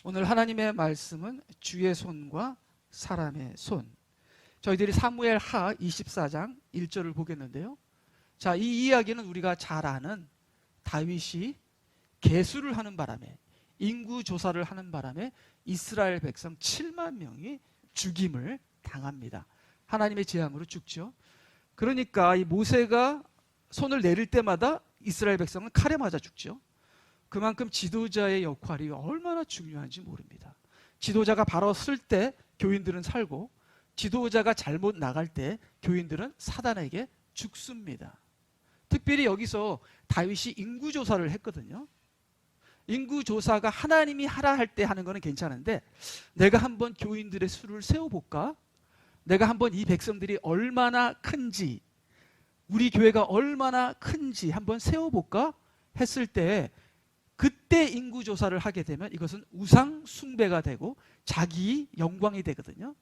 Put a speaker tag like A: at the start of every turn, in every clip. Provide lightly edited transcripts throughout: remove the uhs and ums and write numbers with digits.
A: 오늘 하나님의 말씀은 주의 손과 사람의 손. 저희들이 사무엘 하 24장 1절을 보겠는데요. 자, 이 이야기는 우리가 잘 아는 다윗이 계수를 하는 바람에, 인구 조사를 하는 바람에 이스라엘 백성 7만 명이 죽임을 당합니다. 하나님의 재앙으로 죽죠. 그러니까 이 모세가 손을 내릴 때마다 이스라엘 백성은 칼에 맞아 죽죠. 그만큼 지도자의 역할이 얼마나 중요한지 모릅니다. 지도자가 바로 쓸 때 교인들은 살고, 지도자가 잘못 나갈 때 교인들은 사단에게 죽습니다. 특별히 여기서 다윗이 인구조사를 했거든요. 인구조사가 하나님이 하라 할 때 하는 거는 괜찮은데, 내가 한번 교인들의 수를 세어볼까? 내가 한번 이 백성들이 얼마나 큰지, 우리 교회가 얼마나 큰지 한번 세어볼까? 했을 때, 그때 인구조사를 하게 되면 이것은 우상 숭배가 되고 자기 영광이 되거든요.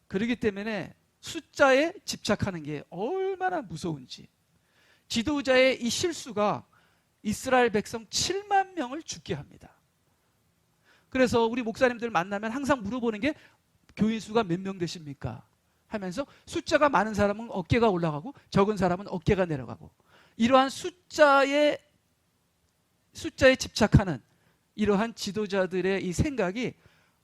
A: 그렇기 때문에 숫자에 집착하는 게 얼마나 무서운지. 지도자의 이 실수가 이스라엘 백성 7만 명을 죽게 합니다. 그래서 우리 목사님들 만나면 항상 물어보는 게 교인 수가 몇 명 되십니까? 하면서 숫자가 많은 사람은 어깨가 올라가고 적은 사람은 어깨가 내려가고, 이러한 숫자에 집착하는 이러한 지도자들의 이 생각이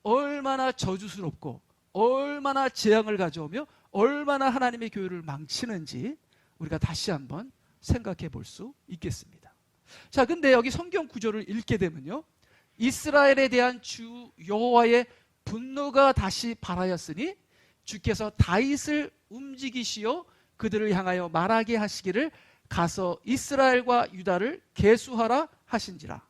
A: 얼마나 저주스럽고 얼마나 재앙을 가져오며 얼마나 하나님의 교회를 망치는지 우리가 다시 한번 생각해 볼 수 있겠습니다. 자, 근데 여기 성경 구절을 읽게 되면요, 이스라엘에 대한 주 여호와의 분노가 다시 발하였으니 주께서 다윗을 움직이시어 그들을 향하여 말하게 하시기를 가서 이스라엘과 유다를 계수하라 하신지라.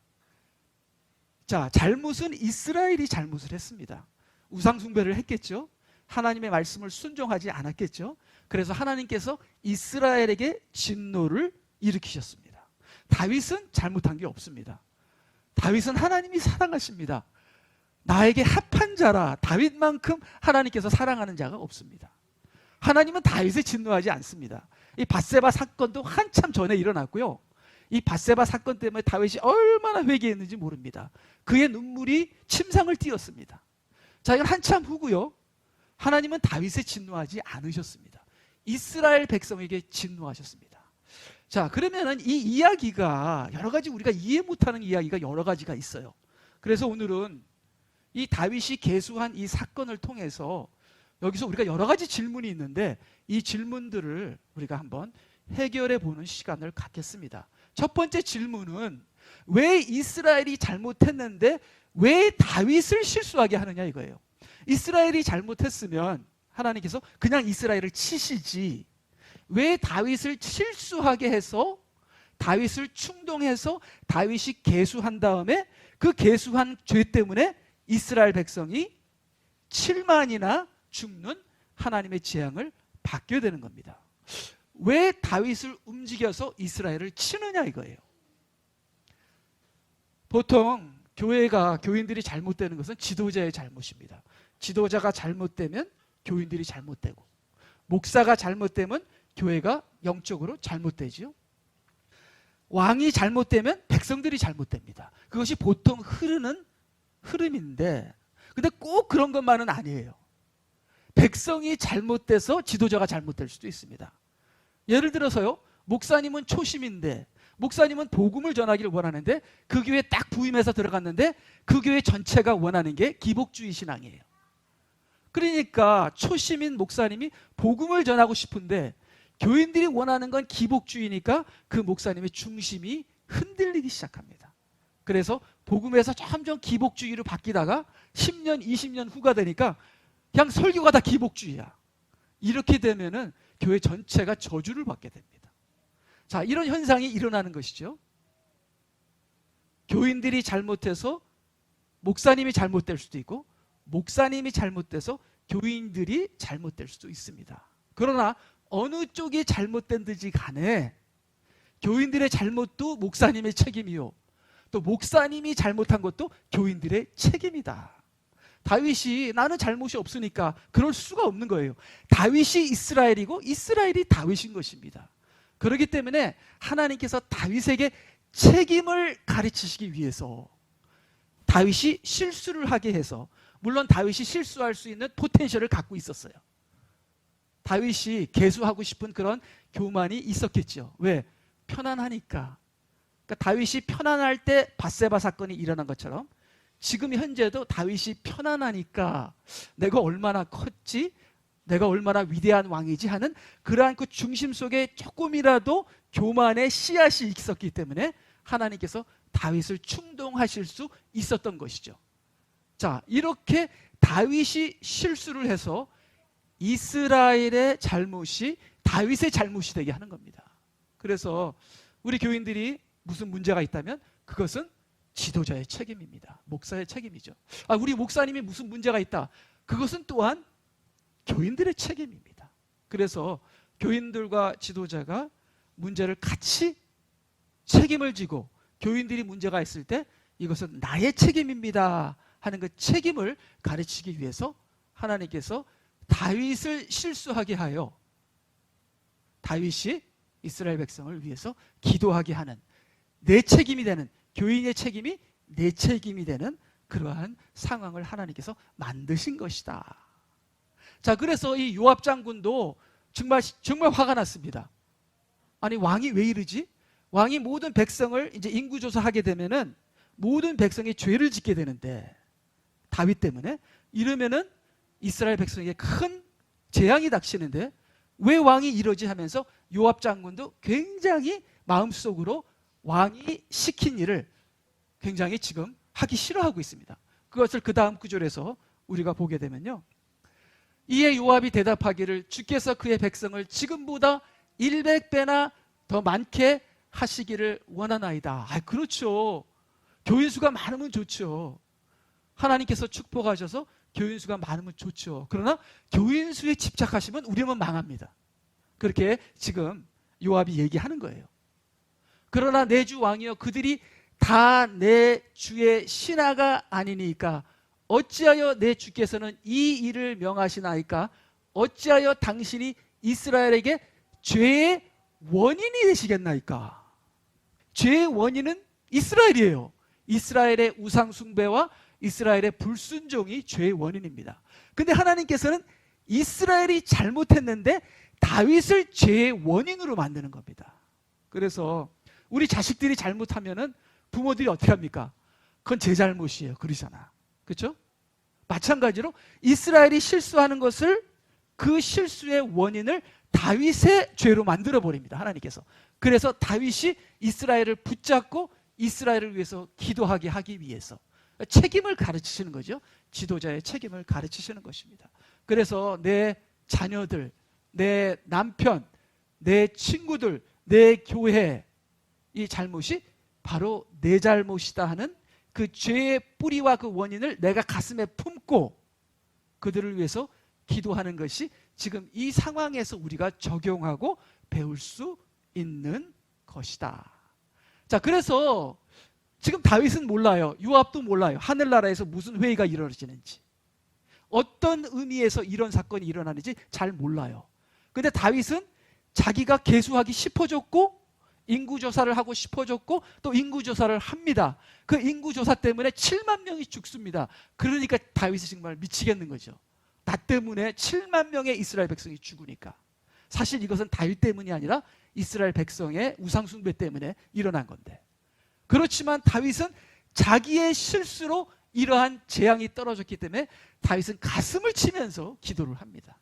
A: 자, 잘못은 이스라엘이 잘못을 했습니다. 우상 숭배를 했겠죠. 하나님의 말씀을 순종하지 않았겠죠. 그래서 하나님께서 이스라엘에게 진노를 일으키셨습니다. 다윗은 잘못한 게 없습니다. 다윗은 하나님이 사랑하십니다. 나에게 합한 자라. 다윗만큼 하나님께서 사랑하는 자가 없습니다. 하나님은 다윗을 진노하지 않습니다. 이 밧세바 사건도 한참 전에 일어났고요. 이 밧세바 사건 때문에 다윗이 얼마나 회개했는지 모릅니다. 그의 눈물이 침상을 띄었습니다. 자, 이건 한참 후고요. 하나님은 다윗에 진노하지 않으셨습니다. 이스라엘 백성에게 진노하셨습니다. 자, 그러면은 이 이야기가 여러 가지, 우리가 이해 못하는 이야기가 여러 가지가 있어요. 그래서 오늘은 이 다윗이 계수한 이 사건을 통해서 여기서 우리가 여러 가지 질문이 있는데, 이 질문들을 우리가 한번 해결해 보는 시간을 갖겠습니다. 첫 번째 질문은 왜 이스라엘이 잘못했는데 왜 다윗을 실수하게 하느냐 이거예요. 이스라엘이 잘못했으면 하나님께서 그냥 이스라엘을 치시지, 왜 다윗을 실수하게 해서 다윗을 충동해서 다윗이 계수한 다음에 그 계수한 죄 때문에 이스라엘 백성이 7만이나 죽는 하나님의 재앙을 받게 되는 겁니다. 왜 다윗을 움직여서 이스라엘을 치느냐 이거예요. 보통 교인들이 잘못되는 것은 지도자의 잘못입니다. 지도자가 잘못되면 교인들이 잘못되고, 목사가 잘못되면 교회가 영적으로 잘못되지요. 왕이 잘못되면 백성들이 잘못됩니다. 그것이 보통 흐르는 흐름인데, 근데 꼭 그런 것만은 아니에요. 백성이 잘못돼서 지도자가 잘못될 수도 있습니다. 예를 들어서요, 목사님은 초심인데, 목사님은 복음을 전하기를 원하는데 그 교회에 딱 부임해서 들어갔는데 그 교회 전체가 원하는 게 기복주의 신앙이에요. 그러니까 초심인 목사님이 복음을 전하고 싶은데 교인들이 원하는 건 기복주의니까 그 목사님의 중심이 흔들리기 시작합니다. 그래서 복음에서 점점 기복주의로 바뀌다가 10년, 20년 후가 되니까 그냥 설교가 다 기복주의야. 이렇게 되면은 교회 전체가 저주를 받게 됩니다. 자, 이런 현상이 일어나는 것이죠. 교인들이 잘못해서 목사님이 잘못될 수도 있고, 목사님이 잘못돼서 교인들이 잘못될 수도 있습니다. 그러나 어느 쪽이 잘못된 듯이 간에 교인들의 잘못도 목사님의 책임이요, 또 목사님이 잘못한 것도 교인들의 책임이다. 다윗이 나는 잘못이 없으니까 그럴 수가 없는 거예요. 다윗이 이스라엘이고 이스라엘이 다윗인 것입니다. 그렇기 때문에 하나님께서 다윗에게 책임을 가르치시기 위해서 다윗이 실수를 하게 해서, 물론 다윗이 실수할 수 있는 포텐셜을 갖고 있었어요. 다윗이 개수하고 싶은 그런 교만이 있었겠죠. 왜? 편안하니까. 그러니까 다윗이 편안할 때 밧세바 사건이 일어난 것처럼 지금 현재도 다윗이 편안하니까 내가 얼마나 컸지? 내가 얼마나 위대한 왕이지? 하는 그러한 그 중심 속에 조금이라도 교만의 씨앗이 있었기 때문에 하나님께서 다윗을 충동하실 수 있었던 것이죠. 자, 이렇게 다윗이 실수를 해서 이스라엘의 잘못이 다윗의 잘못이 되게 하는 겁니다. 그래서 우리 교인들이 무슨 문제가 있다면 그것은 지도자의 책임입니다. 목사의 책임이죠. 우리 목사님이 무슨 문제가 있다. 그것은 또한 교인들의 책임입니다. 그래서 교인들과 지도자가 문제를 같이 책임을 지고, 교인들이 문제가 있을 때 이것은 나의 책임입니다 하는 그 책임을 가르치기 위해서 하나님께서 다윗을 실수하게 하여 다윗이 이스라엘 백성을 위해서 기도하게 하는, 내 책임이 되는, 교인의 책임이 내 책임이 되는 그러한 상황을 하나님께서 만드신 것이다. 자, 그래서 이 요압 장군도 정말 화가 났습니다. 아니, 왕이 왜 이러지? 왕이 모든 백성을 이제 인구조사하게 되면은 모든 백성이 죄를 짓게 되는데, 다윗 때문에 이러면은 이스라엘 백성에게 큰 재앙이 닥치는데 왜 왕이 이러지 하면서 요압 장군도 굉장히 마음속으로 왕이 시킨 일을 굉장히 지금 하기 싫어하고 있습니다. 그것을 그 다음 구절에서 우리가 보게 되면요, 이에 요압이 대답하기를 주께서 그의 백성을 지금보다 100배나 더 많게 하시기를 원하나이다. 그렇죠. 교인 수가 많으면 좋죠. 하나님께서 축복하셔서 교인 수가 많으면 좋죠. 그러나 교인 수에 집착하시면 우리는 망합니다. 그렇게 지금 요압이 얘기하는 거예요. 그러나 내 주 왕이여, 그들이 다 내 주의 신하가 아니니까 어찌하여 내 주께서는 이 일을 명하시나이까? 어찌하여 당신이 이스라엘에게 죄의 원인이 되시겠나이까? 죄의 원인은 이스라엘이에요. 이스라엘의 우상 숭배와 이스라엘의 불순종이 죄의 원인입니다. 근데 하나님께서는 이스라엘이 잘못했는데 다윗을 죄의 원인으로 만드는 겁니다. 그래서 우리 자식들이 잘못하면은 부모들이 어떻게 합니까? 그건 제 잘못이에요, 그러잖아. 그렇죠? 마찬가지로 이스라엘이 실수하는 것을, 그 실수의 원인을 다윗의 죄로 만들어 버립니다, 하나님께서. 그래서 다윗이 이스라엘을 붙잡고 이스라엘을 위해서 기도하게 하기 위해서 책임을 가르치시는 거죠. 지도자의 책임을 가르치시는 것입니다. 그래서 내 자녀들, 내 남편, 내 친구들, 내 교회, 이 잘못이 바로 내 잘못이다 하는 그 죄의 뿌리와 그 원인을 내가 가슴에 품고 그들을 위해서 기도하는 것이 지금 이 상황에서 우리가 적용하고 배울 수 있는 것이다. 자, 그래서 지금 다윗은 몰라요. 요압도 몰라요. 하늘나라에서 무슨 회의가 이루어지는지, 어떤 의미에서 이런 사건이 일어나는지 잘 몰라요. 근데 다윗은 자기가 계수하기 싶어졌고 인구조사를 하고 싶어졌고 또 인구조사를 합니다. 그 인구조사 때문에 7만 명이 죽습니다. 그러니까 다윗이 정말 미치겠는 거죠. 나 때문에 7만 명의 이스라엘 백성이 죽으니까. 사실 이것은 다윗 때문이 아니라 이스라엘 백성의 우상숭배 때문에 일어난 건데, 그렇지만 다윗은 자기의 실수로 이러한 재앙이 떨어졌기 때문에 다윗은 가슴을 치면서 기도를 합니다.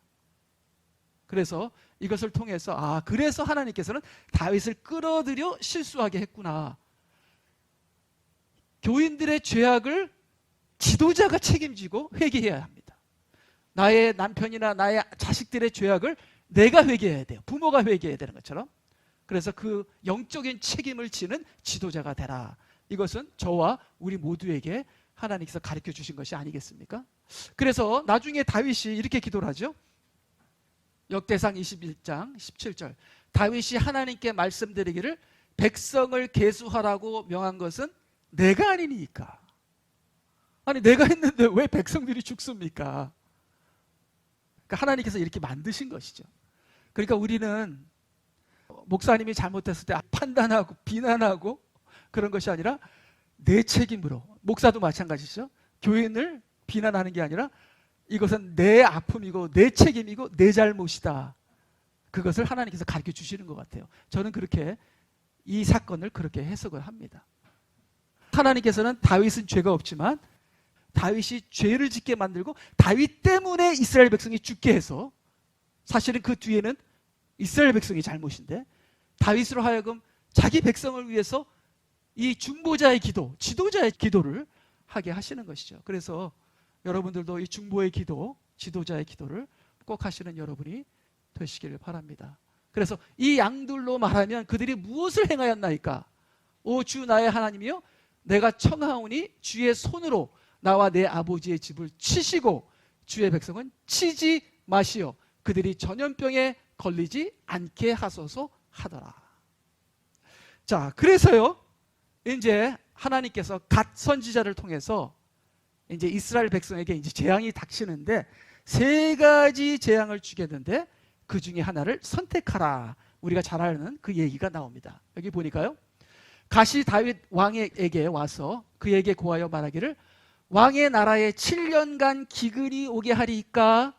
A: 그래서 이것을 통해서 그래서 하나님께서는 다윗을 끌어들여 실수하게 했구나. 교인들의 죄악을 지도자가 책임지고 회개해야 합니다. 나의 남편이나 나의 자식들의 죄악을 내가 회개해야 돼요. 부모가 회개해야 되는 것처럼. 그래서 그 영적인 책임을 지는 지도자가 되라. 이것은 저와 우리 모두에게 하나님께서 가르쳐 주신 것이 아니겠습니까? 그래서 나중에 다윗이 이렇게 기도를 하죠. 역대상 21장 17절, 다윗이 하나님께 말씀드리기를 백성을 계수하라고 명한 것은 내가 아니니까. 아니, 내가 했는데 왜 백성들이 죽습니까? 그러니까 하나님께서 이렇게 만드신 것이죠. 그러니까 우리는 목사님이 잘못했을 때 판단하고 비난하고 그런 것이 아니라 내 책임으로, 목사도 마찬가지죠. 교인을 비난하는 게 아니라 이것은 내 아픔이고 내 책임이고 내 잘못이다. 그것을 하나님께서 가르쳐 주시는 것 같아요. 저는 그렇게 이 사건을 그렇게 해석을 합니다. 하나님께서는 다윗은 죄가 없지만 다윗이 죄를 짓게 만들고 다윗 때문에 이스라엘 백성이 죽게 해서, 사실은 그 뒤에는 이스라엘 백성이 잘못인데 다윗으로 하여금 자기 백성을 위해서 이 중보자의 기도, 지도자의 기도를 하게 하시는 것이죠. 그래서 여러분들도 이 중보의 기도, 지도자의 기도를 꼭 하시는 여러분이 되시기를 바랍니다. 그래서 이 양들로 말하면 그들이 무엇을 행하였나이까? 오 주 나의 하나님이여, 내가 청하오니 주의 손으로 나와 내 아버지의 집을 치시고 주의 백성은 치지 마시어 그들이 전염병에 걸리지 않게 하소서 하더라. 자, 그래서요, 이제 하나님께서 갓 선지자를 통해서 이제 이스라엘 백성에게 이제 재앙이 닥치는데 세 가지 재앙을 주겠는데 그 중에 하나를 선택하라. 우리가 잘 아는 그 얘기가 나옵니다. 여기 보니까요, 갓이 다윗 왕에게 와서 그에게 고하여 말하기를 왕의 나라에 7년간 기근이 오게 하리이까?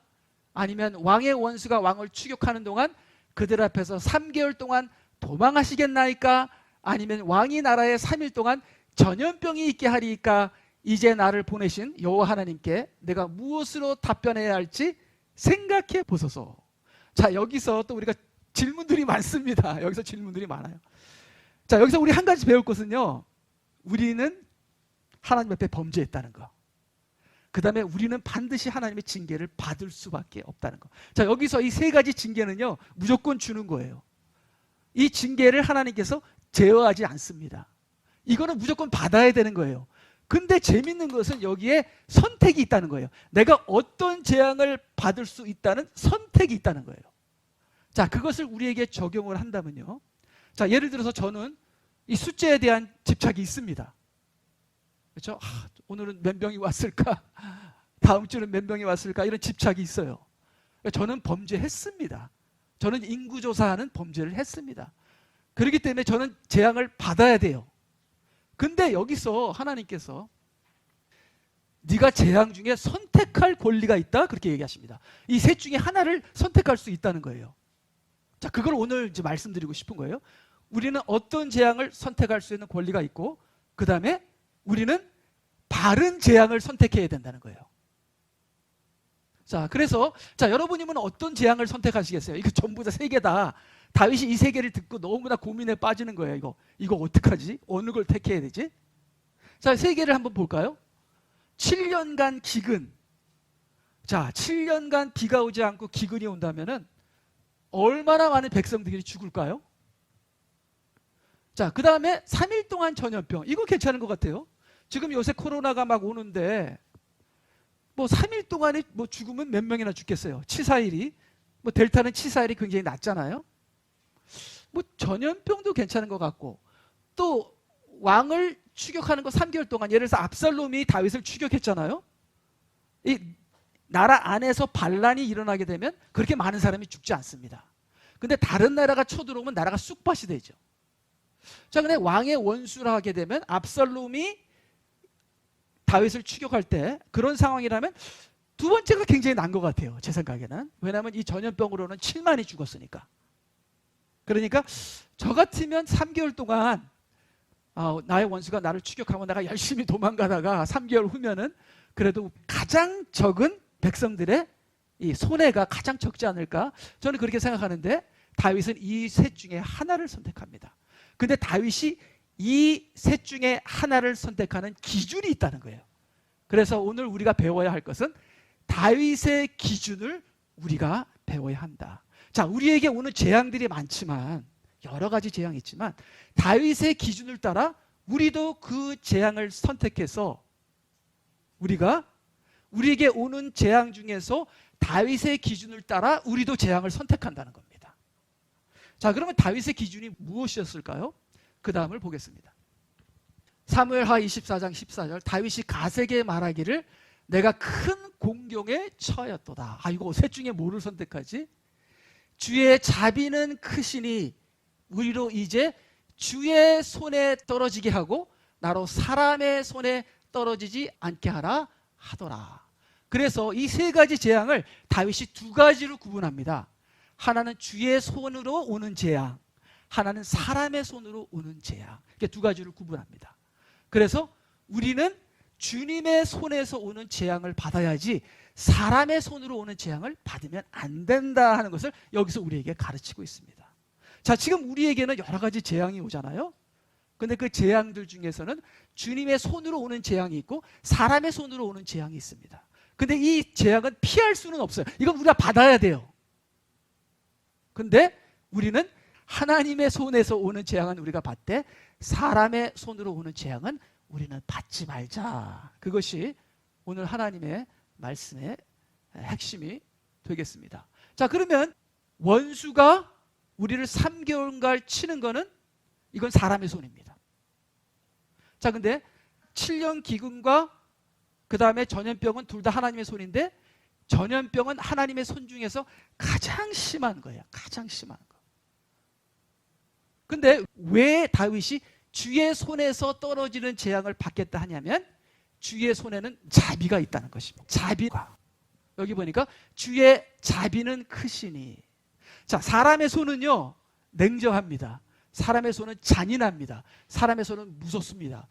A: 아니면 왕의 원수가 왕을 추격하는 동안 그들 앞에서 3개월 동안 도망하시겠나이까? 아니면 왕이 나라에 3일 동안 전염병이 있게 하리이까? 이제 나를 보내신 여호와 하나님께 내가 무엇으로 답변해야 할지 생각해 보소서. 자, 여기서 또 우리가 질문들이 많습니다. 여기서 질문들이 많아요. 자, 여기서 우리 한 가지 배울 것은요, 우리는 하나님 앞에 범죄했다는 거. 그 다음에 우리는 반드시 하나님의 징계를 받을 수밖에 없다는 거. 자, 여기서 이 세 가지 징계는요, 무조건 주는 거예요. 이 징계를 하나님께서 제어하지 않습니다. 이거는 무조건 받아야 되는 거예요. 근데 재밌는 것은 여기에 선택이 있다는 거예요. 내가 어떤 재앙을 받을 수 있다는 선택이 있다는 거예요. 자, 그것을 우리에게 적용을 한다면요, 자, 예를 들어서 저는 이 숫자에 대한 집착이 있습니다. 그렇죠? 오늘은 몇 명이 왔을까? 다음 주는 몇 명이 왔을까? 이런 집착이 있어요. 저는 범죄했습니다. 저는 인구조사하는 범죄를 했습니다. 그렇기 때문에 저는 재앙을 받아야 돼요. 근데 여기서 하나님께서 네가 재앙 중에 선택할 권리가 있다, 그렇게 얘기하십니다. 이 셋 중에 하나를 선택할 수 있다는 거예요. 자, 그걸 오늘 이제 말씀드리고 싶은 거예요. 우리는 어떤 재앙을 선택할 수 있는 권리가 있고, 그 다음에 우리는 바른 재앙을 선택해야 된다는 거예요. 자, 그래서 자, 여러분이면 어떤 재앙을 선택하시겠어요? 이거 전부 다 세 개다. 다윗이 이 세 개를 듣고 너무나 고민에 빠지는 거예요. 이거 어떡하지? 어느 걸 택해야 되지? 자, 세 개를 한번 볼까요? 7년간 기근. 자, 7년간 비가 오지 않고 기근이 온다면은 얼마나 많은 백성들이 죽을까요? 자, 그 다음에 3일 동안 전염병. 이거 괜찮은 것 같아요. 지금 요새 코로나가 막 오는데 뭐 3일 동안에 뭐 죽으면 몇 명이나 죽겠어요. 치사율이. 뭐 델타는 치사율이 굉장히 낮잖아요. 뭐 전염병도 괜찮은 것 같고, 또 왕을 추격하는 거 3개월 동안, 예를 들어서 압살롬이 다윗을 추격했잖아요. 이 나라 안에서 반란이 일어나게 되면 그렇게 많은 사람이 죽지 않습니다. 근데 다른 나라가 쳐들어오면 나라가 쑥밭이 되죠. 자, 근데 왕의 원수라 하게 되면 압살롬이 다윗을 추격할 때 그런 상황이라면 두 번째가 굉장히 난 것 같아요, 제 생각에는. 왜냐하면 이 전염병으로는 7만이 죽었으니까. 그러니까 저 같으면 3개월 동안 나의 원수가 나를 추격하고 내가 열심히 도망가다가 3개월 후면은 그래도 가장 적은 백성들의 이 손해가 가장 적지 않을까, 저는 그렇게 생각하는데, 다윗은 이 셋 중에 하나를 선택합니다. 근데 다윗이 이 셋 중에 하나를 선택하는 기준이 있다는 거예요. 그래서 오늘 우리가 배워야 할 것은 다윗의 기준을 우리가 배워야 한다. 자, 우리에게 오는 재앙들이 많지만, 여러 가지 재앙이 있지만 다윗의 기준을 따라 우리도 그 재앙을 선택해서 우리에게 오는 재앙 중에서 다윗의 기준을 따라 우리도 재앙을 선택한다는 겁니다. 자, 그러면 다윗의 기준이 무엇이었을까요? 그 다음을 보겠습니다. 사무엘하 24장 14절, 다윗이 갓에게 말하기를 내가 큰 공경에 처하였도다. 이거 셋 중에 뭐를 선택하지? 주의 자비는 크시니 우리로 이제 주의 손에 떨어지게 하고 나로 사람의 손에 떨어지지 않게 하라 하더라. 그래서 이 세 가지 재앙을 다윗이 두 가지로 구분합니다. 하나는 주의 손으로 오는 재앙, 하나는 사람의 손으로 오는 재앙. 이렇게 두 가지를 구분합니다. 그래서 우리는 주님의 손에서 오는 재앙을 받아야지 사람의 손으로 오는 재앙을 받으면 안 된다 하는 것을 여기서 우리에게 가르치고 있습니다. 자, 지금 우리에게는 여러 가지 재앙이 오잖아요. 근데 그 재앙들 중에서는 주님의 손으로 오는 재앙이 있고 사람의 손으로 오는 재앙이 있습니다. 근데 이 재앙은 피할 수는 없어요. 이건 우리가 받아야 돼요. 근데 우리는 하나님의 손에서 오는 재앙은 우리가 받되 사람의 손으로 오는 재앙은 우리는 받지 말자. 그것이 오늘 하나님의 말씀의 핵심이 되겠습니다. 자, 그러면 원수가 우리를 3개월간 치는 거는 이건 사람의 손입니다. 자, 근데 7년 기근과 그 다음에 전염병은 둘 다 하나님의 손인데 전염병은 하나님의 손 중에서 가장 심한 거예요. 가장 심한 거. 근데 왜 다윗이 주의 손에서 떨어지는 재앙을 받겠다 하냐면 주의 손에는 자비가 있다는 것입니다. 자비가. 여기 보니까 주의 자비는 크시니. 자, 사람의 손은요 냉정합니다. 사람의 손은 잔인합니다. 사람의 손은 무섭습니다.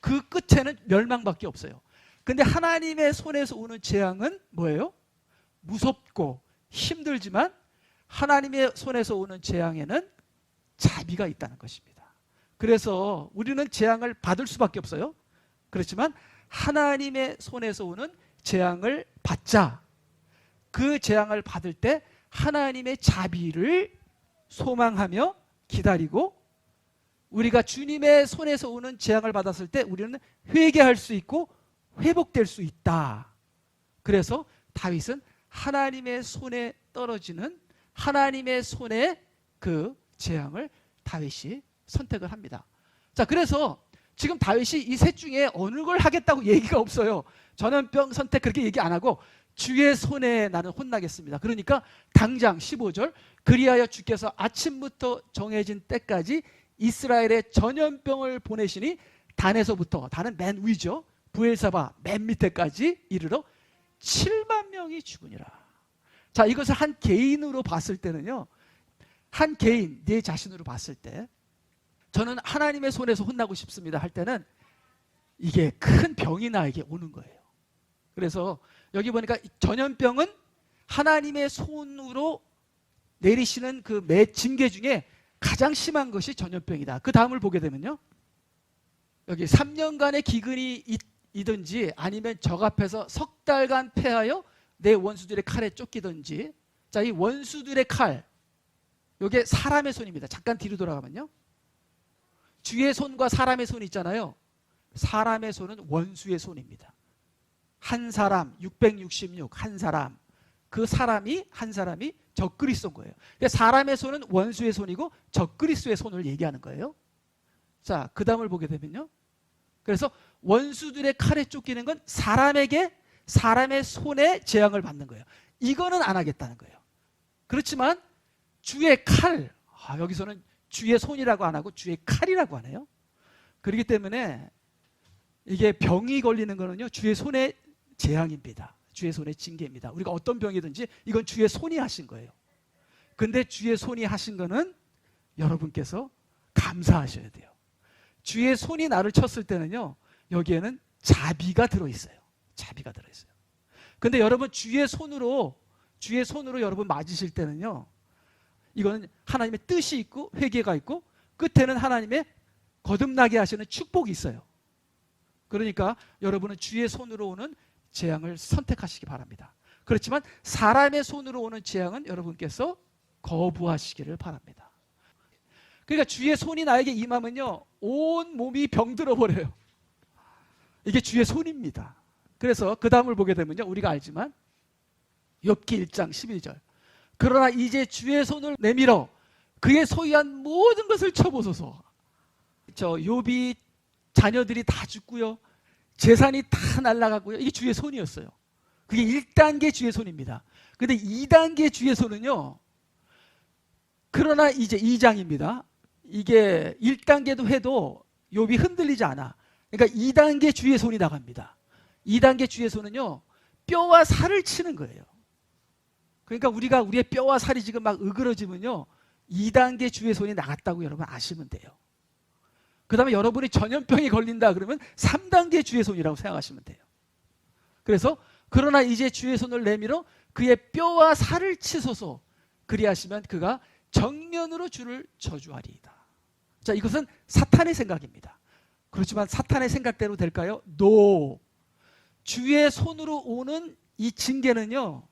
A: 그 끝에는 멸망밖에 없어요. 근데 하나님의 손에서 오는 재앙은 뭐예요? 무섭고 힘들지만 하나님의 손에서 오는 재앙에는 자비가 있다는 것입니다. 그래서 우리는 재앙을 받을 수밖에 없어요. 그렇지만 하나님의 손에서 오는 재앙을 받자. 그 재앙을 받을 때 하나님의 자비를 소망하며 기다리고 우리가 주님의 손에서 오는 재앙을 받았을 때 우리는 회개할 수 있고 회복될 수 있다. 그래서 다윗은 하나님의 손에 떨어지는 하나님의 손에 그 재앙을 다윗이 선택을 합니다. 자, 그래서 지금 다윗이 이 셋 중에 어느 걸 하겠다고 얘기가 없어요. 전염병 선택 그렇게 얘기 안 하고 주의 손에 나는 혼나겠습니다. 그러니까 당장 15절 그리하여 주께서 아침부터 정해진 때까지 이스라엘에 전염병을 보내시니 단에서부터, 단은 맨 위죠, 부엘사바 맨 밑에까지 이르러 7만 명이 죽으니라. 자, 이것을 한 개인으로 봤을 때는요, 한 개인 내 자신으로 봤을 때 저는 하나님의 손에서 혼나고 싶습니다 할 때는 이게 큰 병이 나에게 오는 거예요. 그래서 여기 보니까 전염병은 하나님의 손으로 내리시는 그 징계 중에 가장 심한 것이 전염병이다. 그 다음을 보게 되면요, 여기 3년간의 기근이 이든지 아니면 적 앞에서 석 달간 패하여 내 원수들의 칼에 쫓기든지. 자, 이 원수들의 칼, 이게 사람의 손입니다. 잠깐 뒤로 돌아가면요, 주의 손과 사람의 손이 있잖아요. 사람의 손은 원수의 손입니다. 한 사람 666, 한 사람, 그 사람이 한 사람이 적그리스도인 거예요. 그러니까 사람의 손은 원수의 손이고 적그리스도의 손을 얘기하는 거예요. 자, 그 다음을 보게 되면요, 그래서 원수들의 칼에 쫓기는 건 사람에게 사람의 손에 재앙을 받는 거예요. 이거는 안 하겠다는 거예요. 그렇지만 주의 칼, 여기서는 주의 손이라고 안 하고 주의 칼이라고 하네요. 그렇기 때문에 이게 병이 걸리는 거는요, 주의 손의 재앙입니다. 주의 손의 징계입니다. 우리가 어떤 병이든지 이건 주의 손이 하신 거예요. 근데 주의 손이 하신 거는 여러분께서 감사하셔야 돼요. 주의 손이 나를 쳤을 때는요, 여기에는 자비가 들어있어요. 자비가 들어있어요. 근데 여러분 주의 손으로 여러분 맞으실 때는요, 이거는 하나님의 뜻이 있고 회개가 있고 끝에는 하나님의 거듭나게 하시는 축복이 있어요. 그러니까 여러분은 주의 손으로 오는 재앙을 선택하시기 바랍니다. 그렇지만 사람의 손으로 오는 재앙은 여러분께서 거부하시기를 바랍니다. 그러니까 주의 손이 나에게 임하면요, 온 몸이 병들어 버려요. 이게 주의 손입니다. 그래서 그 다음을 보게 되면요, 우리가 알지만 욥기 1장 11절 그러나 이제 주의 손을 내밀어 그의 소유한 모든 것을 쳐보소서. 저 욥이 자녀들이 다 죽고요, 재산이 다 날아가고요. 이게 주의 손이었어요. 그게 1단계 주의 손입니다. 근데 2단계 주의 손은요, 그러나 이제 2장입니다. 이게 1단계도 해도 욥이 흔들리지 않아. 그러니까 2단계 주의 손이 나갑니다. 2단계 주의 손은요, 뼈와 살을 치는 거예요. 그러니까 우리가 우리의 뼈와 살이 지금 막 으그러지면요, 2단계 주의 손이 나갔다고 여러분 아시면 돼요. 그 다음에 여러분이 전염병이 걸린다 그러면 3단계 주의 손이라고 생각하시면 돼요. 그래서 그러나 이제 주의 손을 내밀어 그의 뼈와 살을 치소서, 그리하시면 그가 정면으로 주를 저주하리이다. 자, 이것은 사탄의 생각입니다. 그렇지만 사탄의 생각대로 될까요? No. 주의 손으로 오는 이 징계는요,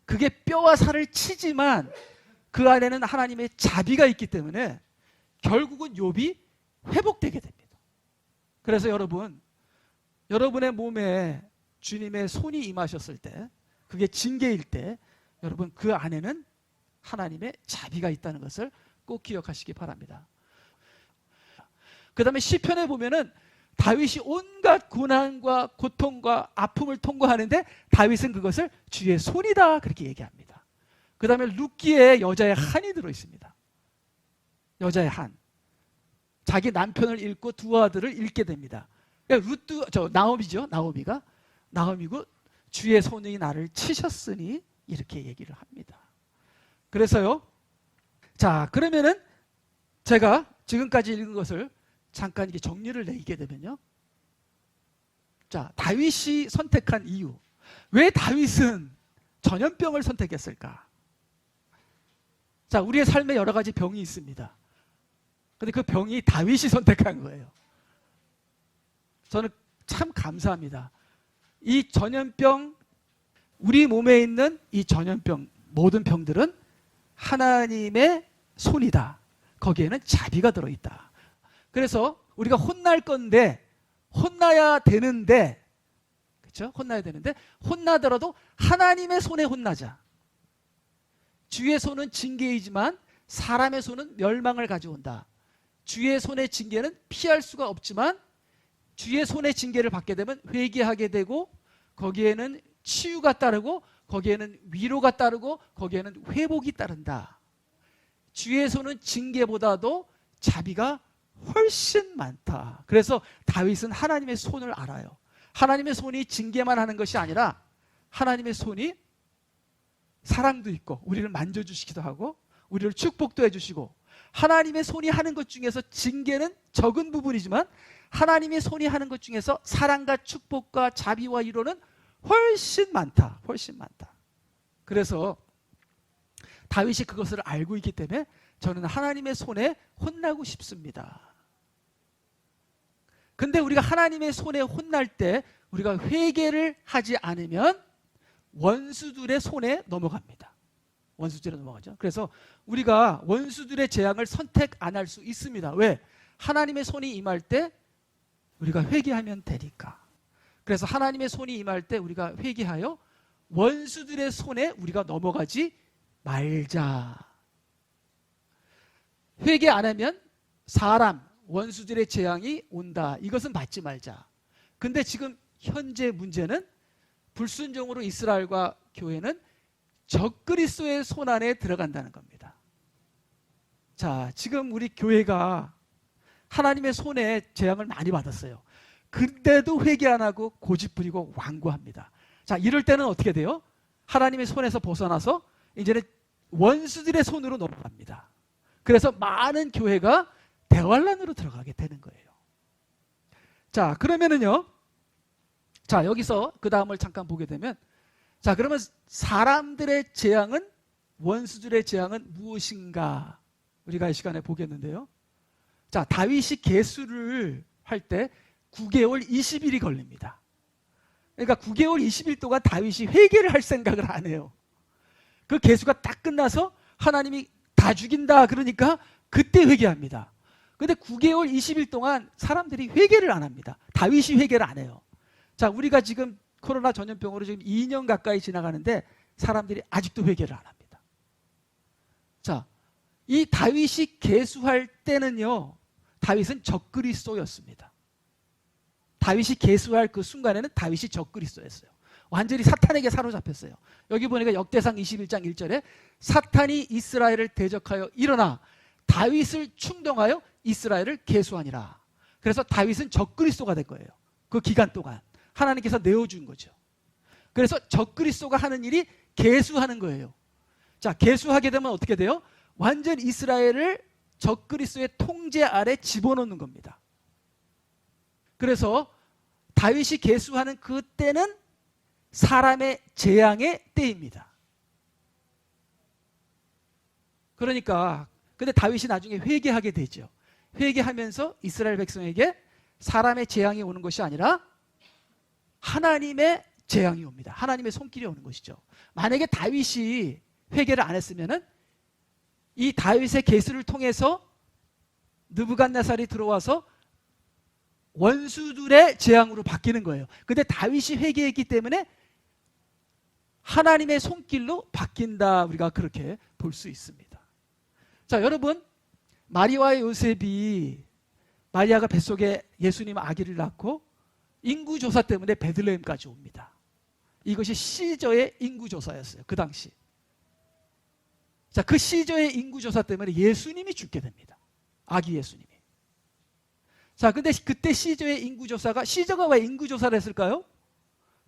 A: 그게 뼈와 살을 치지만 그 안에는 하나님의 자비가 있기 때문에 결국은 욥이 회복되게 됩니다. 그래서 여러분, 여러분의 몸에 주님의 손이 임하셨을 때, 그게 징계일 때, 여러분 그 안에는 하나님의 자비가 있다는 것을 꼭 기억하시기 바랍니다. 그 다음에 시편에 보면은 다윗이 온갖 고난과 고통과 아픔을 통과하는데 다윗은 그것을 주의 손이다 그렇게 얘기합니다. 그 다음에 룻기에 여자의 한이 들어있습니다. 여자의 한. 자기 남편을 잃고 두 아들을 잃게 됩니다. 그러니까 나오미고 주의 손이 나를 치셨으니 이렇게 얘기를 합니다. 그래서요, 자, 그러면은 제가 지금까지 읽은 것을 잠깐 이렇게 정리를 내리게 되면요, 자, 다윗이 선택한 이유, 왜 다윗은 전염병을 선택했을까? 자, 우리의 삶에 여러 가지 병이 있습니다. 근데 그 병이 다윗이 선택한 거예요. 저는 참 감사합니다. 이 전염병, 우리 몸에 있는 이 전염병, 모든 병들은 하나님의 손이다. 거기에는 자비가 들어있다. 그래서 우리가 혼날 건데, 혼나야 되는데, 그렇죠? 혼나야 되는데, 혼나더라도 하나님의 손에 혼나자. 주의 손은 징계이지만 사람의 손은 멸망을 가져온다. 주의 손의 징계는 피할 수가 없지만 주의 손의 징계를 받게 되면 회개하게 되고, 거기에는 치유가 따르고, 거기에는 위로가 따르고, 거기에는 회복이 따른다. 주의 손은 징계보다도 자비가 훨씬 많다. 그래서 다윗은 하나님의 손을 알아요. 하나님의 손이 징계만 하는 것이 아니라 하나님의 손이 사랑도 있고 우리를 만져주시기도 하고 우리를 축복도 해주시고, 하나님의 손이 하는 것 중에서 징계는 적은 부분이지만 하나님의 손이 하는 것 중에서 사랑과 축복과 자비와 위로는 훨씬 많다. 훨씬 많다. 그래서 다윗이 그것을 알고 있기 때문에 저는 하나님의 손에 혼나고 싶습니다. 근데 우리가 하나님의 손에 혼날 때 우리가 회개를 하지 않으면 원수들의 손에 넘어갑니다. 원수들에 넘어가죠. 그래서 우리가 원수들의 재앙을 선택 안 할 수 있습니다. 왜? 하나님의 손이 임할 때 우리가 회개하면 되니까. 그래서 하나님의 손이 임할 때 우리가 회개하여 원수들의 손에 우리가 넘어가지 말자. 회개 안 하면 사람, 원수들의 재앙이 온다. 이것은 받지 말자. 근데 지금 현재 문제는 불순종으로 이스라엘과 교회는 적그리스도의 손 안에 들어간다는 겁니다. 자, 지금 우리 교회가 하나님의 손에 재앙을 많이 받았어요. 근데도 회개 안 하고 고집 부리고 완고합니다. 자, 이럴 때는 어떻게 돼요? 하나님의 손에서 벗어나서 이제는 원수들의 손으로 넘어갑니다. 그래서 많은 교회가 대환란으로 들어가게 되는 거예요. 자, 그러면은요, 자, 여기서 그 다음을 잠깐 보게 되면, 자, 그러면 사람들의 재앙은, 원수들의 재앙은 무엇인가? 우리가 이 시간에 보겠는데요. 자, 다윗이 계수를 할 때 9개월 20일이 걸립니다. 그러니까 9개월 20일 동안 다윗이 회개를 할 생각을 안 해요. 그 계수가 딱 끝나서 하나님이 다 죽인다 그러니까 그때 회개합니다. 근데 9개월 20일 동안 사람들이 회개를 안 합니다. 다윗이 회개를 안 해요. 자, 우리가 지금 코로나 전염병으로 지금 2년 가까이 지나가는데 사람들이 아직도 회개를 안 합니다. 자, 이 다윗이 계수할 때는요, 다윗은 적그리스도였습니다. 다윗이 계수할 그 순간에는 다윗이 적그리스도였어요. 완전히 사탄에게 사로잡혔어요. 여기 보니까 역대상 21장 1절에 사탄이 이스라엘을 대적하여 일어나 다윗을 충동하여 이스라엘을 계수하니라. 그래서 다윗은 적그리스도가 된 거예요. 그 기간 동안 하나님께서 내어준 거죠. 그래서 적그리스도가 하는 일이 계수하는 거예요. 자, 계수하게 되면 어떻게 돼요? 완전 이스라엘을 적그리스도의 통제 아래 집어넣는 겁니다. 그래서 다윗이 계수하는 그 때는 사람의 재앙의 때입니다. 그러니까 근데 다윗이 나중에 회개하게 되죠. 회개하면서 이스라엘 백성에게 사람의 재앙이 오는 것이 아니라 하나님의 재앙이 옵니다. 하나님의 손길이 오는 것이죠. 만약에 다윗이 회개를 안 했으면은 이 다윗의 계수를 통해서 느부갓네살이 들어와서 원수들의 재앙으로 바뀌는 거예요. 근데 다윗이 회개했기 때문에 하나님의 손길로 바뀐다. 우리가 그렇게 볼 수 있습니다. 자, 여러분, 마리아와 요셉이 마리아가 뱃속에 예수님 아기를 낳고 인구조사 때문에 베들레헴까지 옵니다. 이것이 시저의 인구조사였어요. 그 당시. 자, 그 시저의 인구조사 때문에 예수님이 죽게 됩니다. 아기 예수님이. 자, 근데 그때 시저의 인구조사가, 시저가 왜 인구조사를 했을까요?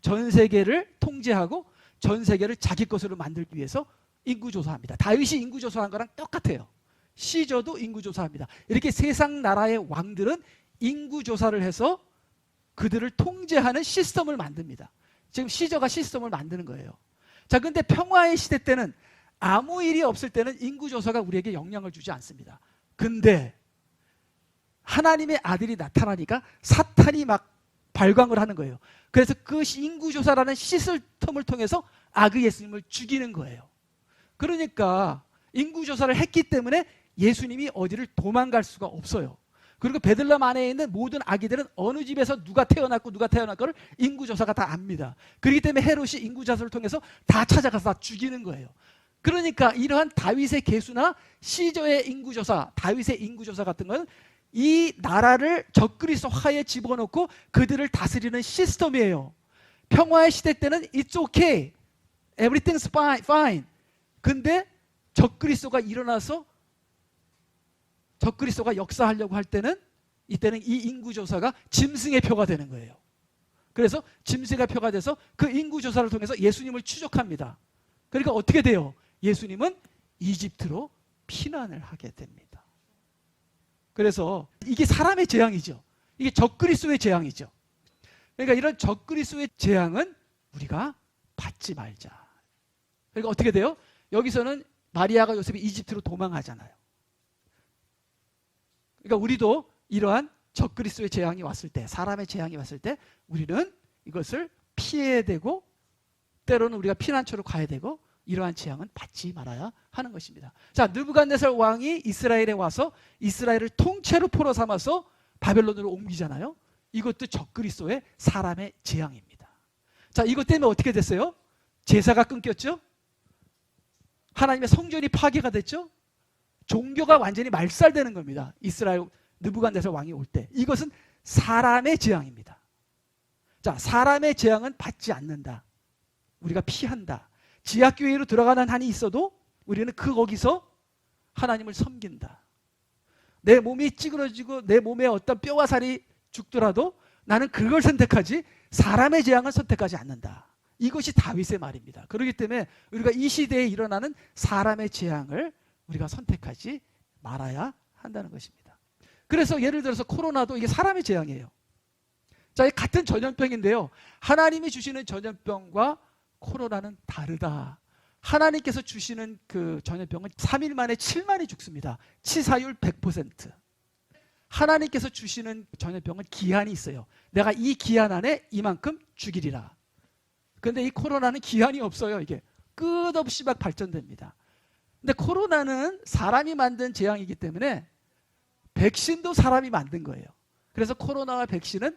A: 전 세계를 통제하고 전 세계를 자기 것으로 만들기 위해서 인구조사합니다. 다윗이 인구조사한 거랑 똑같아요. 시저도 인구조사합니다. 이렇게 세상 나라의 왕들은 인구조사를 해서 그들을 통제하는 시스템을 만듭니다. 지금 시저가 시스템을 만드는 거예요. 자, 근데 평화의 시대 때는 아무 일이 없을 때는 인구조사가 우리에게 영향을 주지 않습니다. 근데 하나님의 아들이 나타나니까 사탄이 막 발광을 하는 거예요. 그래서 그 인구조사라는 시스템을 통해서 아기 예수님을 죽이는 거예요. 그러니까 인구조사를 했기 때문에 예수님이 어디를 도망갈 수가 없어요. 그리고 베들레헴 안에 있는 모든 아기들은 어느 집에서 누가 태어났고 누가 태어났고를 인구조사가 다 압니다. 그렇기 때문에 헤롯이 인구조사를 통해서 다 찾아가서 다 죽이는 거예요. 그러니까 이러한 다윗의 계수나 시저의 인구조사, 다윗의 인구조사 같은 건 이 나라를 적그리스도 화에 집어넣고 그들을 다스리는 시스템이에요. 평화의 시대 때는 it's okay, everything's fine. 근데 적그리스도가 일어나서 적그리스도가 역사하려고 할 때는 이때는 이 인구조사가 짐승의 표가 되는 거예요. 그래서 짐승의 표가 돼서 그 인구조사를 통해서 예수님을 추적합니다. 그러니까 어떻게 돼요? 예수님은 이집트로 피난을 하게 됩니다. 그래서 이게 사람의 재앙이죠. 이게 적그리스도의 재앙이죠. 그러니까 이런 적그리스도의 재앙은 우리가 받지 말자. 그러니까 어떻게 돼요? 여기서는 마리아가 요셉이 이집트로 도망하잖아요. 그러니까 우리도 이러한 적그리스도의 재앙이 왔을 때, 사람의 재앙이 왔을 때 우리는 이것을 피해야 되고 때로는 우리가 피난처로 가야 되고 이러한 재앙은 받지 말아야 하는 것입니다. 자, 느부갓네살 왕이 이스라엘에 와서 이스라엘을 통째로 포로 삼아서 바벨론으로 옮기잖아요. 이것도 적그리스도의 사람의 재앙입니다. 자, 이것 때문에 어떻게 됐어요? 제사가 끊겼죠? 하나님의 성전이 파괴가 됐죠? 종교가 완전히 말살되는 겁니다. 이스라엘 느부갓네살 왕이 올 때. 이것은 사람의 재앙입니다. 자, 사람의 재앙은 받지 않는다. 우리가 피한다. 지하교회로 들어가는 한이 있어도 우리는 거기서 하나님을 섬긴다. 내 몸이 찌그러지고 내 몸에 어떤 뼈와 살이 죽더라도 나는 그걸 선택하지 사람의 재앙을 선택하지 않는다. 이것이 다윗의 말입니다. 그렇기 때문에 우리가 이 시대에 일어나는 사람의 재앙을 우리가 선택하지 말아야 한다는 것입니다. 그래서 예를 들어서 코로나도 이게 사람의 재앙이에요. 자, 같은 전염병인데요. 하나님이 주시는 전염병과 코로나는 다르다. 하나님께서 주시는 그 전염병은 3일 만에 7만이 죽습니다. 치사율 100%. 하나님께서 주시는 전염병은 기한이 있어요. 내가 이 기한 안에 이만큼 죽이리라. 근데 이 코로나는 기한이 없어요. 이게 끝없이 막 발전됩니다. 근데 코로나는 사람이 만든 재앙이기 때문에 백신도 사람이 만든 거예요. 그래서 코로나와 백신은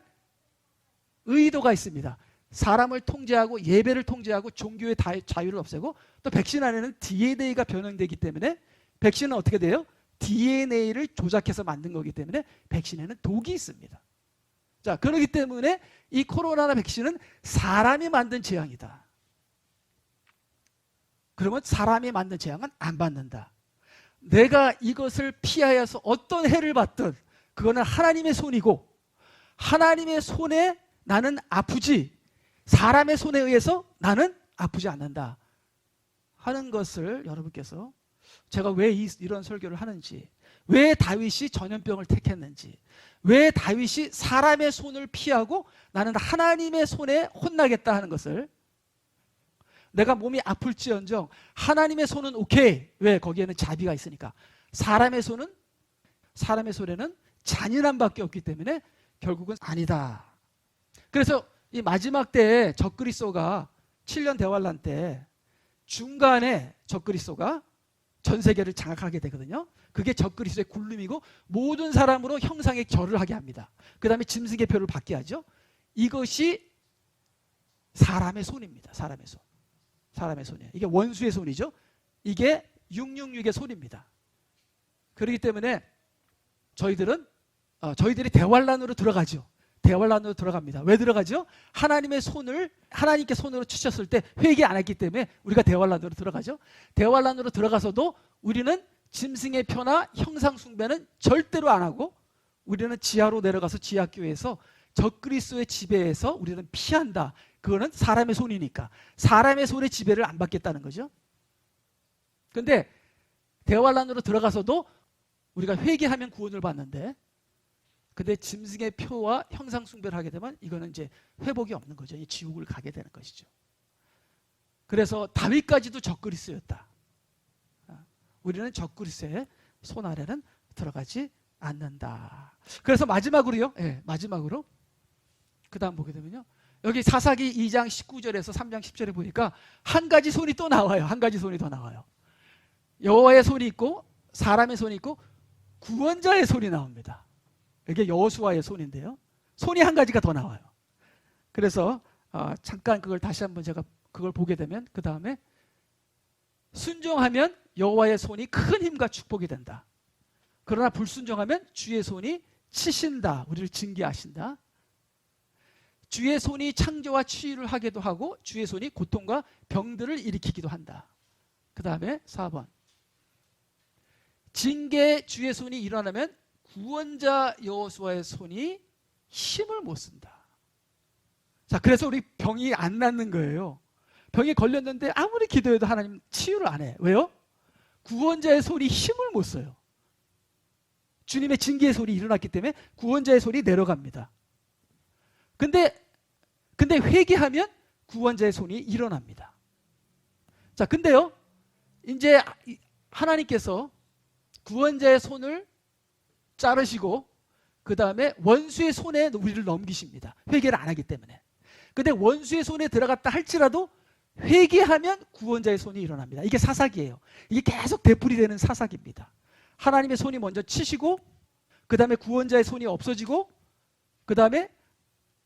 A: 의도가 있습니다. 사람을 통제하고 예배를 통제하고 종교의 자유를 없애고 또 백신 안에는 DNA가 변형되기 때문에 백신은 어떻게 돼요? DNA를 조작해서 만든 거기 때문에 백신에는 독이 있습니다. 자, 그렇기 때문에 이 코로나나 백신은 사람이 만든 재앙이다. 그러면 사람이 만든 재앙은 안 받는다. 내가 이것을 피하여서 어떤 해를 받든 그거는 하나님의 손이고 하나님의 손에 나는 아프지 사람의 손에 의해서 나는 아프지 않는다 하는 것을 여러분께서 제가 왜 이런 설교를 하는지, 왜 다윗이 전염병을 택했는지, 왜 다윗이 사람의 손을 피하고 나는 하나님의 손에 혼나겠다 하는 것을, 내가 몸이 아플지언정 하나님의 손은 오케이. 왜? 거기에는 자비가 있으니까. 사람의 손에는 잔인함밖에 없기 때문에 결국은 아니다. 그래서 이 마지막 때에 적그리스도가 7년 대환란 때 중간에 적그리스도가 전 세계를 장악하게 되거든요. 그게 적그리스도의 굴림이고 모든 사람으로 형상의 절을 하게 합니다. 그 다음에 짐승의 표를 받게 하죠. 이것이 사람의 손입니다. 사람의 손. 사람의 손이에요. 이게 원수의 손이죠. 이게 666의 손입니다. 그렇기 때문에 저희들이 대환란으로 들어가죠. 대환란으로 들어갑니다. 왜 들어가죠? 하나님께 손으로 치셨을 때 회개 안 했기 때문에 우리가 대환란으로 들어가죠. 대환란으로 들어가서도 우리는 짐승의 표나 형상 숭배는 절대로 안 하고 우리는 지하로 내려가서 지하교회에서 적그리스도의 지배에서 우리는 피한다. 그거는 사람의 손이니까 사람의 손의 지배를 안 받겠다는 거죠. 그런데 대환란으로 들어가서도 우리가 회개하면 구원을 받는데, 근데 짐승의 표와 형상 숭배를 하게 되면 이거는 이제 회복이 없는 거죠. 지옥을 가게 되는 것이죠. 그래서 다윗까지도 적그리스도였다. 우리는 적그리스도의 손 아래는 들어가지 않는다. 그래서 마지막으로 그 다음 보게 되면요, 여기 사사기 2장 19절에서 3장 10절에 보니까 한 가지 손이 또 나와요. 한 가지 손이 더 나와요. 여호와의 손이 있고 사람의 손이 있고 구원자의 손이 나옵니다. 이게 여호수아의 손인데요, 손이 한 가지가 더 나와요. 그래서 잠깐 그걸 다시 한번 제가 그걸 보게 되면, 그 다음에 순종하면 여호와의 손이 큰 힘과 축복이 된다. 그러나 불순종하면 주의 손이 치신다. 우리를 징계하신다. 주의 손이 창조와 치유를 하기도 하고 주의 손이 고통과 병들을 일으키기도 한다. 그 다음에 4번, 징계 주의 손이 일어나면 구원자 여호수아의 손이 힘을 못 쓴다. 자, 그래서 우리 병이 안 낫는 거예요. 병이 걸렸는데 아무리 기도해도 하나님 치유를 안 해. 왜요? 구원자의 손이 힘을 못 써요. 주님의 징계의 손이 일어났기 때문에 구원자의 손이 내려갑니다. 근데 회개하면 구원자의 손이 일어납니다. 자, 근데요, 이제 하나님께서 구원자의 손을 자르시고 그 다음에 원수의 손에 우리를 넘기십니다. 회개를 안 하기 때문에. 근데 원수의 손에 들어갔다 할지라도 회개하면 구원자의 손이 일어납니다. 이게 사사기예요. 이게 계속 되풀이되는 사사기입니다. 하나님의 손이 먼저 치시고 그 다음에 구원자의 손이 없어지고 그 다음에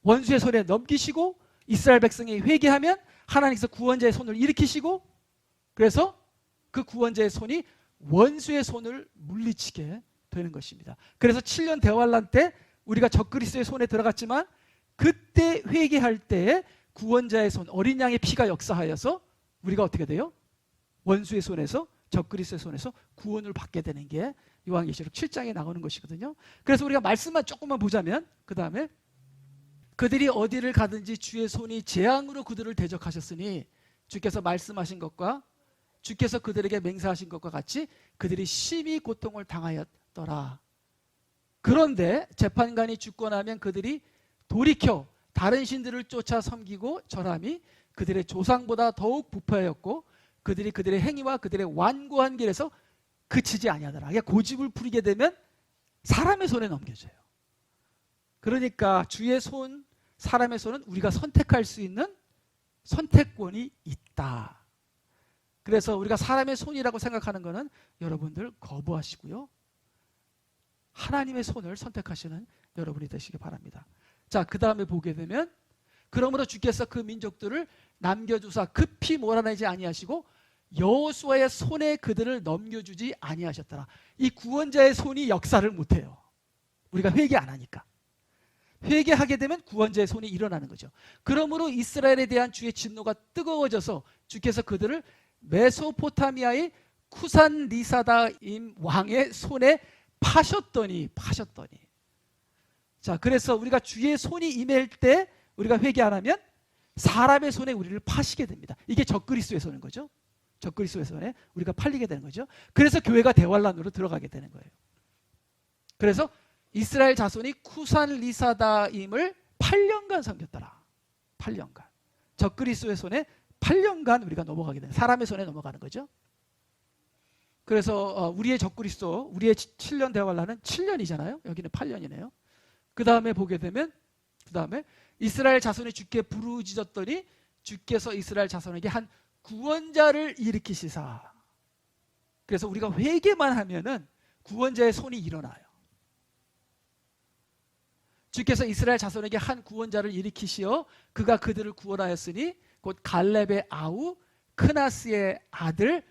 A: 원수의 손에 넘기시고 이스라엘 백성이 회개하면 하나님께서 구원자의 손을 일으키시고, 그래서 그 구원자의 손이 원수의 손을 물리치게 되는 것입니다. 그래서 7년 대환란 때 우리가 적그리스도의 손에 들어갔지만 그때 회개할 때에 구원자의 손, 어린 양의 피가 역사하여서 우리가 어떻게 돼요? 원수의 손에서, 적그리스도의 손에서 구원을 받게 되는 게 요한계시록 7장에 나오는 것이거든요. 그래서 우리가 말씀만 조금만 보자면, 그 다음에 그들이 어디를 가든지 주의 손이 재앙으로 그들을 대적하셨으니 주께서 말씀하신 것과 주께서 그들에게 맹세하신 것과 같이 그들이 심히 고통을 당하였더라. 그런데 재판관이 죽고 나면 그들이 돌이켜 다른 신들을 쫓아 섬기고 절함이 그들의 조상보다 더욱 부패하였고 그들이 그들의 행위와 그들의 완고한 길에서 그치지 아니하더라. 그러니까 고집을 부리게 되면 사람의 손에 넘겨져요. 그러니까 주의 손, 사람의 손은 우리가 선택할 수 있는 선택권이 있다. 그래서 우리가 사람의 손이라고 생각하는 것은 여러분들 거부하시고요, 하나님의 손을 선택하시는 여러분이 되시기 바랍니다. 자, 그 다음에 보게 되면 그러므로 주께서 그 민족들을 남겨주사 급히 몰아내지 아니하시고 여호수아의 손에 그들을 넘겨주지 아니하셨더라. 이 구원자의 손이 역사를 못해요. 우리가 회개 안 하니까. 회개하게 되면 구원자의 손이 일어나는 거죠. 그러므로 이스라엘에 대한 주의 진노가 뜨거워져서 주께서 그들을 메소포타미아의 쿠산 리사다임 왕의 손에 파셨더니 자, 그래서 우리가 주의 손이 임할 때 우리가 회개 안 하면 사람의 손에 우리를 파시게 됩니다. 이게 적그리스도의 손인 거죠. 적그리스도의 손에 우리가 팔리게 되는 거죠. 그래서 교회가 대환란으로 들어가게 되는 거예요. 그래서 이스라엘 자손이 쿠산 리사다임을 8년간 섬겼더라. 8년간. 적그리스도의 손에 8년간 우리가 넘어가게 되는, 사람의 손에 넘어가는 거죠. 그래서 우리의 적그리스도, 우리의 7년 대환란은 7년이잖아요. 여기는 8년이네요. 그 다음에 보게 되면, 그 다음에 이스라엘 자손이 주께 부르짖었더니 주께서 이스라엘 자손에게 한 구원자를 일으키시사. 그래서 우리가 회개만 하면은 구원자의 손이 일어나요. 주께서 이스라엘 자손에게 한 구원자를 일으키시어 그가 그들을 구원하였으니 곧 갈렙의 아우 크나스의 아들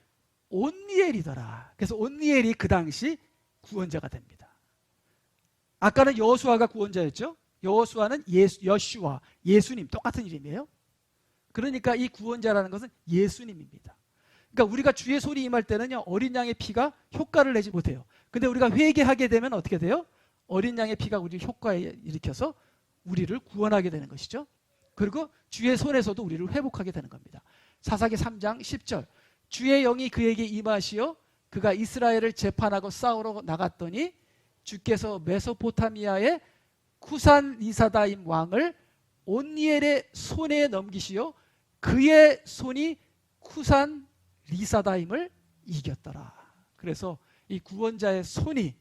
A: 온니엘이더라. 그래서 온니엘이 그 당시 구원자가 됩니다. 아까는 여호수아가 구원자였죠. 여호수아는 여슈아, 예수님, 똑같은 이름이에요. 그러니까 이 구원자라는 것은 예수님입니다. 그러니까 우리가 주의 손이 임할 때는요, 어린 양의 피가 효과를 내지 못해요. 근데 우리가 회개하게 되면 어떻게 돼요? 어린 양의 피가 우리를 효과에 일으켜서 우리를 구원하게 되는 것이죠. 그리고 주의 손에서도 우리를 회복하게 되는 겁니다. 사사기 3장 10절 주의 영이 그에게 임하시어 그가 이스라엘을 재판하고 싸우러 나갔더니 주께서 메소포타미아의 쿠산 리사다임 왕을 온니엘의 손에 넘기시어 그의 손이 쿠산 리사다임을 이겼더라. 그래서 이 구원자의 손이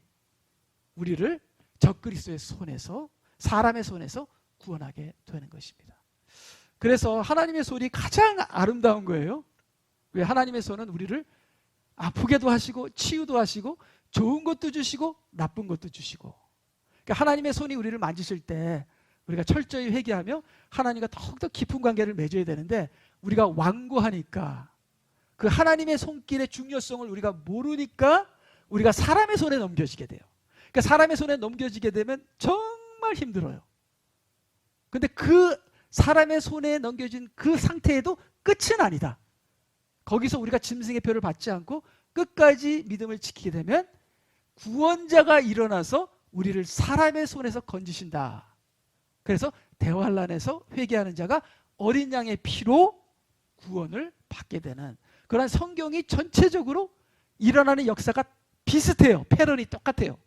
A: 우리를 적그리스도의 손에서, 사람의 손에서 구원하게 되는 것입니다. 그래서 하나님의 손이 가장 아름다운 거예요. 왜? 하나님의 손은 우리를 아프게도 하시고 치유도 하시고 좋은 것도 주시고 나쁜 것도 주시고, 그러니까 하나님의 손이 우리를 만지실 때 우리가 철저히 회개하며 하나님과 더욱더 깊은 관계를 맺어야 되는데, 우리가 완고하니까, 그 하나님의 손길의 중요성을 우리가 모르니까 우리가 사람의 손에 넘겨지게 돼요. 그러니까 사람의 손에 넘겨지게 되면 정말 힘들어요. 근데 그 사람의 손에 넘겨진 그 상태에도 끝은 아니다. 거기서 우리가 짐승의 표를 받지 않고 끝까지 믿음을 지키게 되면 구원자가 일어나서 우리를 사람의 손에서 건지신다. 그래서 대환란에서 회개하는 자가 어린 양의 피로 구원을 받게 되는 그런, 성경이 전체적으로 일어나는 역사가 비슷해요. 패런이 똑같아요.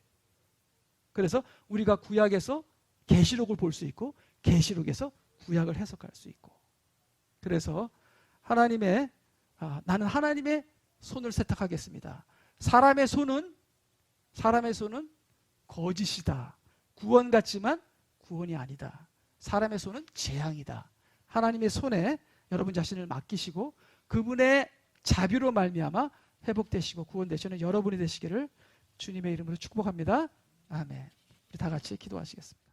A: 그래서 우리가 구약에서 계시록을 볼 수 있고 계시록에서 구약을 해석할 수 있고, 그래서 나는 하나님의 손을 세탁하겠습니다. 사람의 손은 거짓이다. 구원 같지만 구원이 아니다. 사람의 손은 재앙이다. 하나님의 손에 여러분 자신을 맡기시고 그분의 자비로 말미암아 회복되시고 구원되시는 여러분이 되시기를 주님의 이름으로 축복합니다. 아멘. 우리 다 같이 기도하시겠습니다.